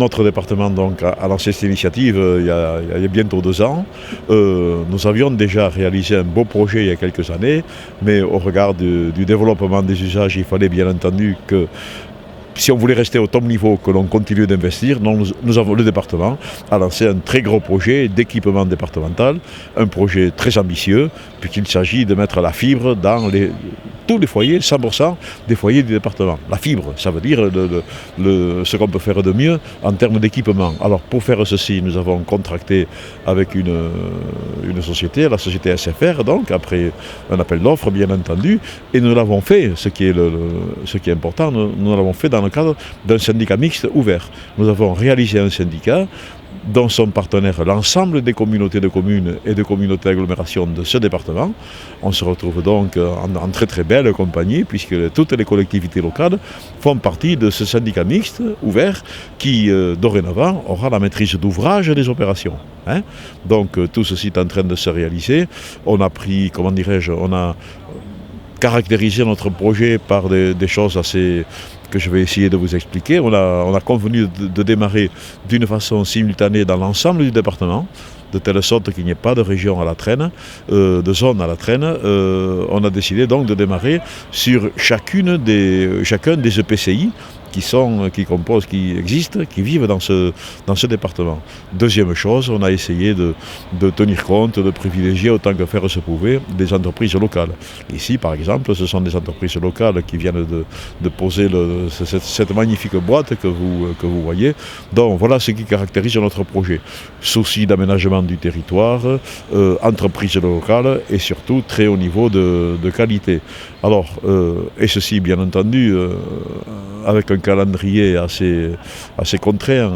notre département donc, a lancé cette initiative il y a bientôt 2 ans. Nous avions déjà réalisé un beau projet il y a quelques années, mais au regard du développement des usages, il fallait bien entendu que si on voulait rester au top niveau, que l'on continue d'investir, le département a lancé un très gros projet d'équipement départemental, un projet très ambitieux, puisqu'il s'agit de mettre la fibre dans tous les foyers, 100% des foyers du département. La fibre, ça veut dire ce qu'on peut faire de mieux en termes d'équipement. Alors pour faire ceci, nous avons contracté avec une société, la société SFR, donc après un appel d'offres bien entendu, et nous l'avons fait, ce qui est important, nous l'avons fait dans le cadre d'un syndicat mixte ouvert. Nous avons réalisé un syndicat dont sont partenaires l'ensemble des communautés de communes et de communautés d'agglomération de ce département. On se retrouve donc en très très belle compagnie puisque toutes les collectivités locales font partie de ce syndicat mixte ouvert qui dorénavant aura la maîtrise d'ouvrage des opérations. Donc tout ceci est en train de se réaliser. On a caractérisé notre projet par des choses assez que je vais essayer de vous expliquer. On a convenu de démarrer d'une façon simultanée dans l'ensemble du département, de telle sorte qu'il n'y ait pas de région à la traîne, de zone à la traîne. On a décidé donc de démarrer sur chacun des EPCI qui existent, qui vivent dans ce département. Deuxième chose, on a essayé de tenir compte, de privilégier autant que faire se pouvait des entreprises locales. Ici, par exemple, ce sont des entreprises locales qui viennent de poser cette magnifique boîte que vous voyez. Donc voilà ce qui caractérise notre projet. Souci d'aménagement du territoire, entreprises locales et surtout très haut niveau de qualité. Alors, et ceci bien entendu, avec un calendrier assez contraint,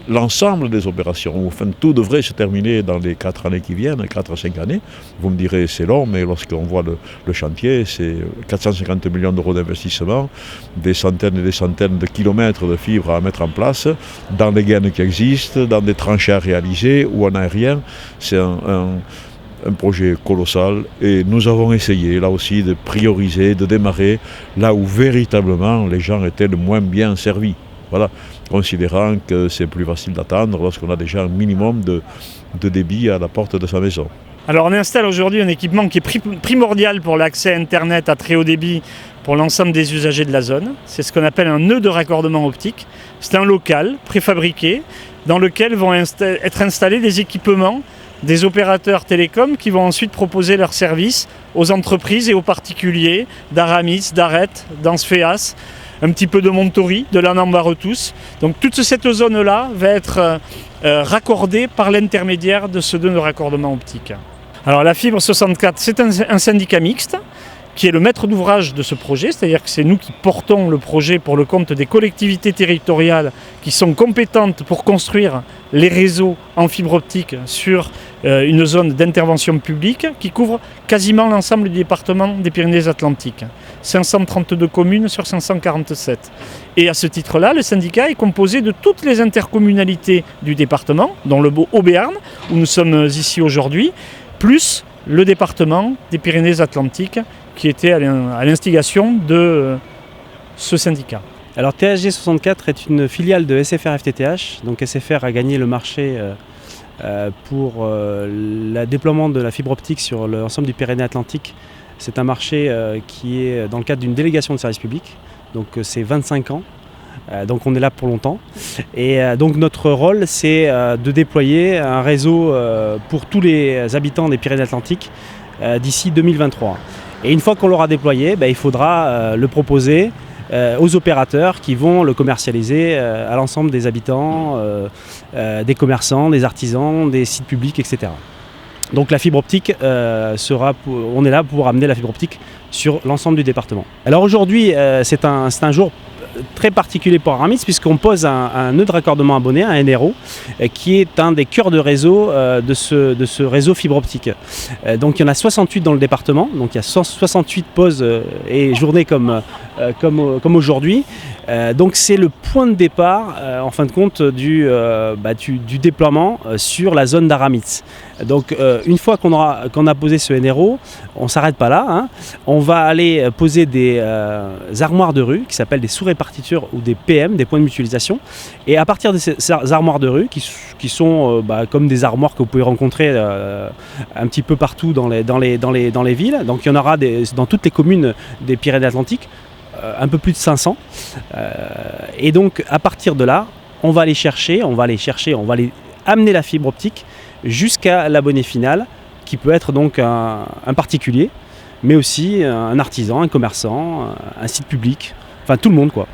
l'ensemble des opérations, enfin tout devrait se terminer dans les 4 années qui viennent, 4 à 5 années. Vous me direz c'est long, mais lorsqu'on voit le chantier, c'est 450 millions d'euros d'investissement, des centaines et des centaines de kilomètres de fibres à mettre en place, dans les gaines qui existent, dans des tranchées à réaliser ou en aérien. C'est un projet colossal et nous avons essayé là aussi de prioriser, de démarrer là où véritablement les gens étaient le moins bien servis. Voilà, considérant que c'est plus facile d'attendre lorsqu'on a déjà un minimum de débit à la porte de sa maison. Alors on installe aujourd'hui un équipement qui est primordial pour l'accès Internet à très haut débit pour l'ensemble des usagers de la zone. C'est ce qu'on appelle un nœud de raccordement optique. C'est un local préfabriqué dans lequel vont être installés des équipements des opérateurs télécoms qui vont ensuite proposer leurs services aux entreprises et aux particuliers d'Aramis, d'Arret, d'Ansfeas, un petit peu de Montori, de l'Anambaretous. Donc toute cette zone-là va être raccordée par l'intermédiaire de ce nœud de raccordement optique. Alors la Fibre 64, c'est un syndicat mixte qui est le maître d'ouvrage de ce projet, c'est-à-dire que c'est nous qui portons le projet pour le compte des collectivités territoriales qui sont compétentes pour construire les réseaux en fibre optique sur une zone d'intervention publique qui couvre quasiment l'ensemble du département des Pyrénées-Atlantiques. 532 communes sur 547. Et à ce titre-là, le syndicat est composé de toutes les intercommunalités du département, dont le Haut-Béarn, où nous sommes ici aujourd'hui, plus le département des Pyrénées-Atlantiques, qui était à l'instigation de ce syndicat. Alors THG 64 est une filiale de SFR FTTH. Donc SFR a gagné le marché pour le déploiement de la fibre optique sur l'ensemble du Pyrénées-Atlantique. C'est un marché qui est dans le cadre d'une délégation de service public. Donc c'est 25 ans. Donc on est là pour longtemps. Et donc notre rôle, c'est de déployer un réseau pour tous les habitants des Pyrénées-Atlantiques d'ici 2023. Et une fois qu'on l'aura déployé, il faudra le proposer aux opérateurs qui vont le commercialiser à l'ensemble des habitants, des commerçants, des artisans, des sites publics, etc. Donc la fibre optique, on est là pour amener la fibre optique sur l'ensemble du département. Alors aujourd'hui, c'est un jour très particulier pour Aramis puisqu'on pose un nœud de raccordement abonné, un NRO, qui est un des cœurs de réseau de ce réseau fibre optique. Donc il y en a 68 dans le département, donc il y a 168 pauses et journées comme aujourd'hui. Donc c'est le point de départ en fin de compte du déploiement sur la zone d'Aramitz. Donc une fois qu'on a posé ce NRO, on ne s'arrête pas là, hein. On va aller poser des armoires de rue qui s'appellent des sous-répartitures ou des PM, des points de mutualisation. Et à partir de ces armoires de rue qui sont comme des armoires que vous pouvez rencontrer un petit peu partout dans les villes, donc il y en aura dans toutes les communes des Pyrénées-Atlantiques, un peu plus de 500. Et donc à partir de là, on va aller amener la fibre optique jusqu'à l'abonné final, qui peut être donc un particulier, mais aussi un artisan, un commerçant, un site public, enfin tout le monde quoi.